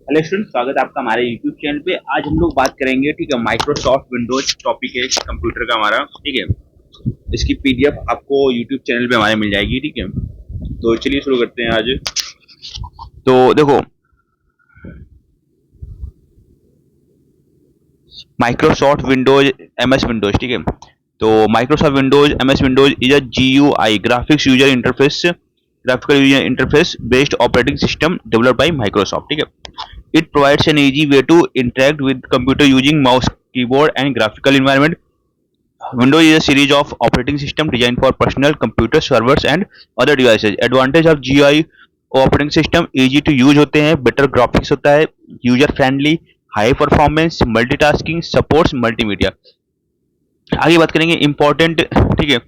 Hello student, स्वागत है आपका हमारे यूट्यूब चैनल पे। आज हम लोग बात करेंगे, ठीक है, माइक्रोसॉफ्ट विंडोज टॉपिक है कंप्यूटर का हमारा। ठीक है, इसकी पीडीएफ आपको यूट्यूब चैनल पे हमारे मिल जाएगी। ठीक है, तो चलिए शुरू करते हैं आज। तो देखो, माइक्रोसॉफ्ट विंडोज एमएस विंडोज, ठीक है। तो Microsoft Windows MS Windows is a GUI, graphical user interface based operating system developed by Microsoft. ठीक है, it provides an easy way to interact with computer using mouse, keyboard and graphical environment. Windows is a series of operating system designed for personal computer servers and other devices. Advantage of GUI operating system: easy to use होते हैं, better graphics होता है, user friendly, high performance, multitasking, supports multimedia। आगे बात करेंगे important, ठीक है,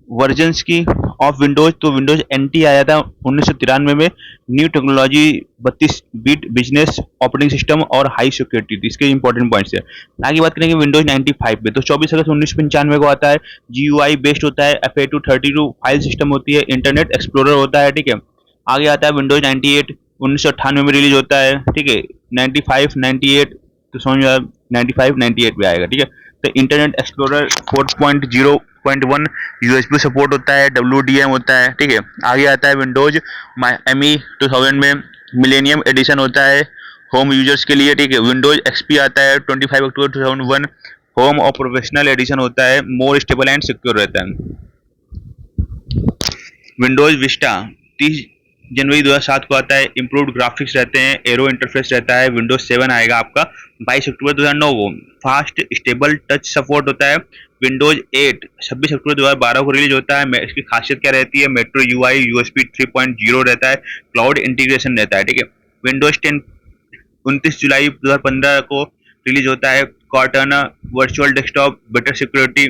versions की ऑफ विंडोज। तो विंडोज एनटी आया था 1993 में। New technology, 32 bit business operating system और हाई सिक्योरिटी, इसके इंपॉर्टेंट पॉइंट्स है। आगे बात करेंगे विंडोज 95 में। तो 24 अगस्त 1995 को आता है। जीयूआई बेस्ड होता है, FAT32 फाइल सिस्टम होती है, इंटरनेट एक्सप्लोरर होता है। ठीक है, आगे आता है विंडोज 98, 1998 में रिलीज होता है। ठीक है, 95 98, तो समझ में 95 98 में आएगा। ठीक है, तो इंटरनेट एक्सप्लोरर 4.0.1 यूएसबी सपोर्ट होता है, WDM होता है। ठीक है, आगे आता है विंडोज ME 2000 में मिलेनियम एडिशन होता है होम यूजर्स के लिए। ठीक है, विंडोज XP आता है 25 अक्टूबर 2001, होम और प्रोफेशनल एडिशन होता है, मोर स्टेबल एंड सिक्योर रहता है। विंडोज विस्टा 30 जनवरी 2007 को आता है, इम्प्रूव्ड ग्राफिक्स रहते हैं, एरो इंटरफेस रहता है। विंडोज 7 आएगा आपका 22 अक्टूबर 2009 को, फास्ट स्टेबल टच सपोर्ट होता है। विंडोज 8 26 अक्टूबर 2012 को रिलीज होता है। इसकी खासियत क्या रहती है? मेट्रो यूआई, यूएसबी 3.0 रहता है, क्लाउड इंटीग्रेशन रहता है। ठीक है, विंडोज 10 29 जुलाई 2015 को रिलीज होता है, Cortana virtual desktop, better security.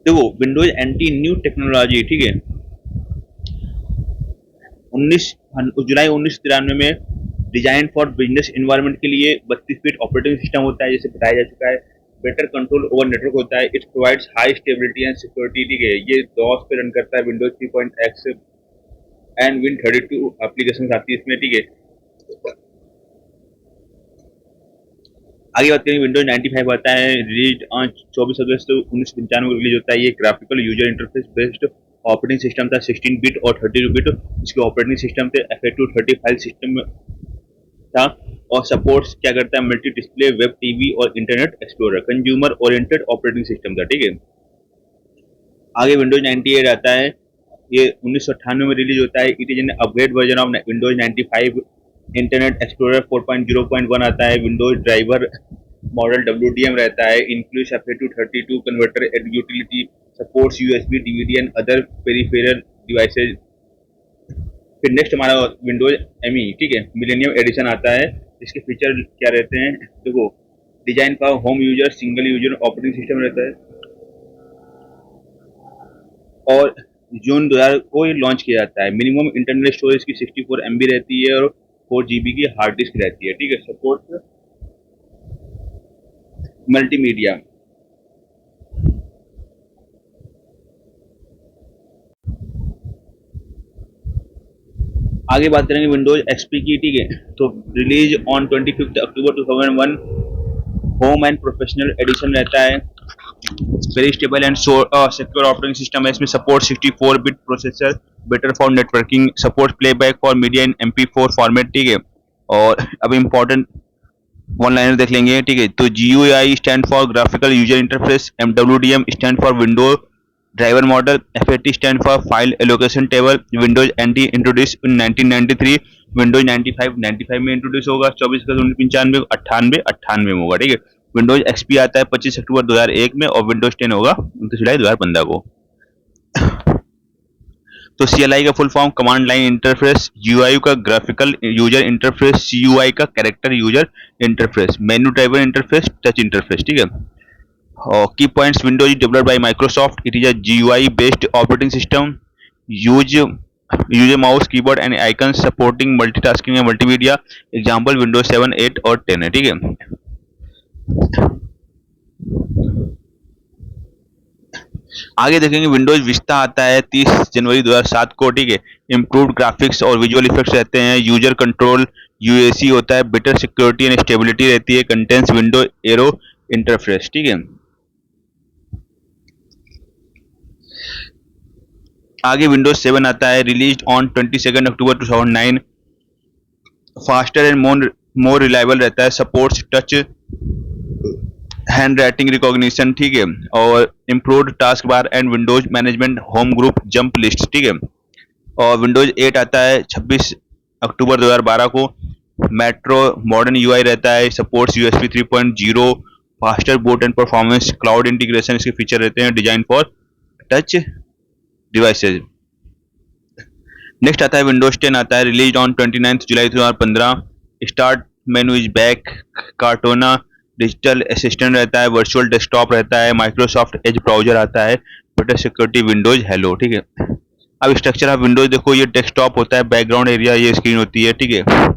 देखो, विंडोज एंटी न्यू टेक्नोलॉजी, ठीक है, 19 जुलाई 1993 में डिजाइन फॉर बिजनेस इन्वायरमेंट के लिए 32 बिट ऑपरेटिंग सिस्टम होता है, जैसे बताया जा चुका है। बेटर कंट्रोल ओवर नेटवर्क होता है, it provides high stability and security. ठीक है, ये डॉस पे रन करता है, Windows 3.x and Win32 application आती है इसमें। ठीक है, आगे बात करेंगे विंडोज 95 आता है, रिलीज 24 अगस्त 1995 को रिलीज होता है। ये graphical user interface based operating system था, 16 बिट और 32 बिट इसके ऑपरेटिंग सिस्टम थे। FAT30 फाइल सिस्टम था और सपोर्ट्स क्या करता है? मल्टी डिस्प्ले, वेब टीवी और internet explorer, consumer oriented operating system था। ठीक है, आगे विंडोज 98 आता है, ये 1998 में रिलीज होता है। It is an upgrade version of Windows 95। Internet explorer 4.0.1 आता है, विंडोज ड्राइवर मॉडल WDM रहता है, includes FAT32 converter and utility, supports USB, DVD and other peripheral devices. फिर नेक्स्ट हमारा विंडोज ME, ठीक है, मिलेनियम एडिशन आता है। इसके फीचर क्या रहते हैं? देखो, design for home user, single user operating system रहता है और जून 2000 को लॉन्च किया जाता है। मिनिमम इंटरनल स्टोरेज की 64 MB रहती है और 4 GB की हार्ड डिस्क रहती है। ठीक है, सपोर्ट मल्टीमीडिया। आगे बात करेंगे विंडोज XP की। ठीक है, तो release on 25 October 2001, home and professional edition रहता है, very stable and secure operating system है। इसमें support 64 bit processor, better for networking, support playback for media in MP4 format. ठीक है, और अब इम्पोर्टेंट वन लाइनर देख लेंगे। ठीक है, तो GUI stand for graphical user interface, WDM stand for window driver model, FAT stand for file allocation table. Windows NT introduce in 1993, Windows 95 में इंट्रोड्यूस होगा, 24 अगस्त 1995, 98 में होगा। ठीक है, विंडोज XP आता है 25 अक्टूबर 2001 में और विंडोज 10 होगा 29 जुलाई 2015 को। तो CLI का full form command line interface, GUI का ग्राफिकल यूजर इंटरफेस, CUI का कैरेक्टर यूजर इंटरफेस, मेनू ड्राइवर इंटरफेस, टच इंटरफेस। ठीक है, और की points: Windows developed by Microsoft, it is a GUI based operating system, use mouse, keyboard and icon, supporting multitasking and multimedia. Example Windows 7 8 और 10 है। ठीक है, आगे देखेंगे विंडोज विस्टा आता है 30 जनवरी 2007 को, ठीक है। इम्प्रूव्ड ग्राफिक्स और विजुअल इफेक्ट्स रहते हैं, यूजर कंट्रोल यूएसी होता है, बेटर सिक्योरिटी एंड स्टेबिलिटी रहती है, कंटेंट्स विंडो एरो इंटरफेस, ठीक है। आगे विंडोज 7 आता है, release on 22 October 2009, faster and more reliable रहता है, supports touch hand writing recognition, ठीक है। और improved task bar and Windows management home group jump list, ठीक है। और विंडोज 8 आता है 26 अक्टूबर 2012 को, मेट्रो मॉडर्न यूआई रहता है, supports USB 3.0, faster boot and performance, cloud integration इसके फीचर रहते हैं, design for touch devices. Next आता है विंडोज 10 आता है, रिलीज ऑन 29 जुलाई 2015, start menu is back, Cortana digital assistant रहता है, वर्चुअल डेस्कटॉप रहता है, माइक्रोसॉफ्ट एज ब्राउजर आता है, बेटर सिक्योरिटी विंडोज हेलो, ठीक है। अब स्ट्रक्चर ऑफ विंडोज देखो, ये डेस्कटॉप होता है, बैकग्राउंड एरिया ये स्क्रीन होती है, ठीक है।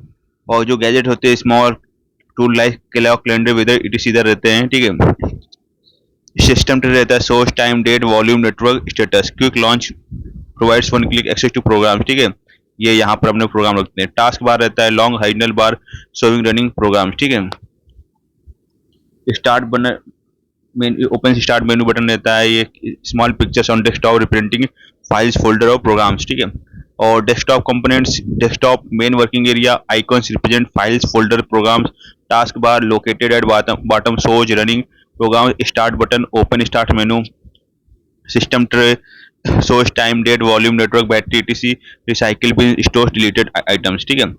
और जो गैजेट होते हैं small tool like clock calendar weather it इधर रहते हैं, ठीक है। सिस्टम ट्री रहता है, source time date volume network status, quick launch provides one click access to program, ठीक है। ये यहाँ पर अपने प्रोग्राम रखते हैं। टास्क बार रहता है, long hydel bar showing running program, ठीक है। Start button open start menu button रहता है, ये small pictures on desktop representing files folder और प्रोग्राम्स, ठीक है। और desktop components, desktop main working area, icons represent files folder programs, task bar located at bottom shows running program, start button open start menu, system tray source time date volume network battery etc, recycle bin store deleted items, ठीक है।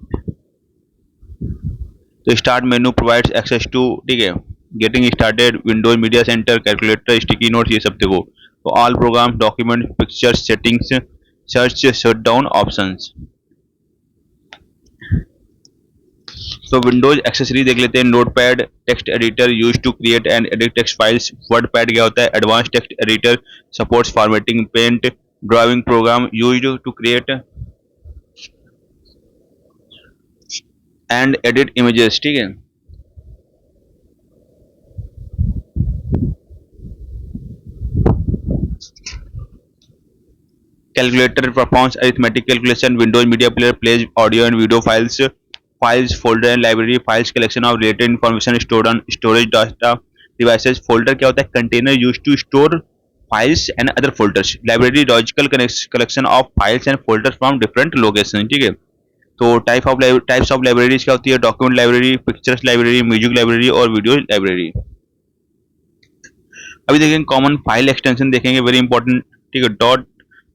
तो start menu provides access to, ठीक है, getting started, Windows media center, calculator, sticky notes, ये सब देखो। तो all program document pictures settings search shut down options. तो विंडोज एक्सेसरी देख लेते हैं, notepad text editor use to create and edit text files, WordPad क्या होता है, advance text editor supports formatting, paint drawing program used to create and edit images, ठीक है। Calculator performs arithmetic calculation, Windows media player plays audio and video files, files folder and library, files collection of related information stored on storage data devices, folder क्या होता है, container use to store files and other folders, library logical collection of files and folders from different location, ठीक है। तो types of libraries क्या होती है, document library, pictures library, music library और वीडियो लाइब्रेरी। अभी देखेंगे कॉमन फाइल एक्सटेंशन देखेंगे, वेरी इंपॉर्टेंट, ठीक है। Dot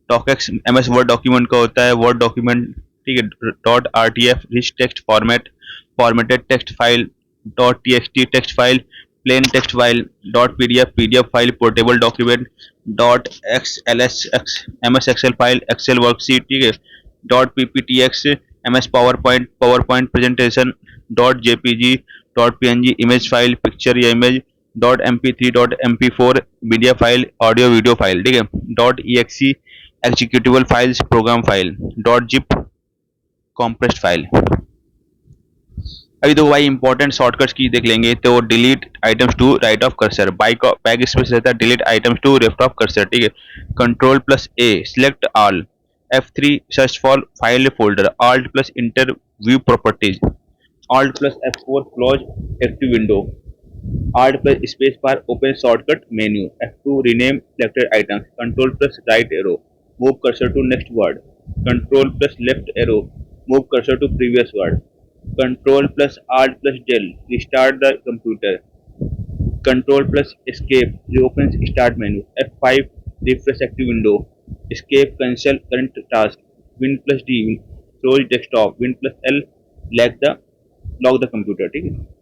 DOCX MS Word document का होता है, वर्ड डॉक्यूमेंट, ठीक है। Dot RTF rich text format, formatted text file, dot TXT text file, plain text file, dot PDF PDF file, portable document, dot XLS MS Excel file, Excel worksheet, ठीक है। Dot PPTX MS PowerPoint presentation, dot JPG, dot PNG image file, picture या image, dot MP three, dot MP four media file, audio video file, ठीक है। Dot EXE executable files, program file, dot zip compressed file. अभी तो भाई important shortcuts की देख लेंगे, तो delete items to right of cursor, back space रहता है, delete items to left of cursor, ठीक है। Control plus A select all, F3 search for file folder, alt plus enter view properties, alt plus F4 close active window, alt plus space bar open shortcut menu, F2 rename selected items, control plus right arrow move cursor to next word, control plus left arrow move cursor to previous word, control plus alt plus del restart the computer, control plus escape reopen start menu, F5 refresh active window, escape cancel current task, win plus D close desktop, win plus L lock the computer, ठीक है।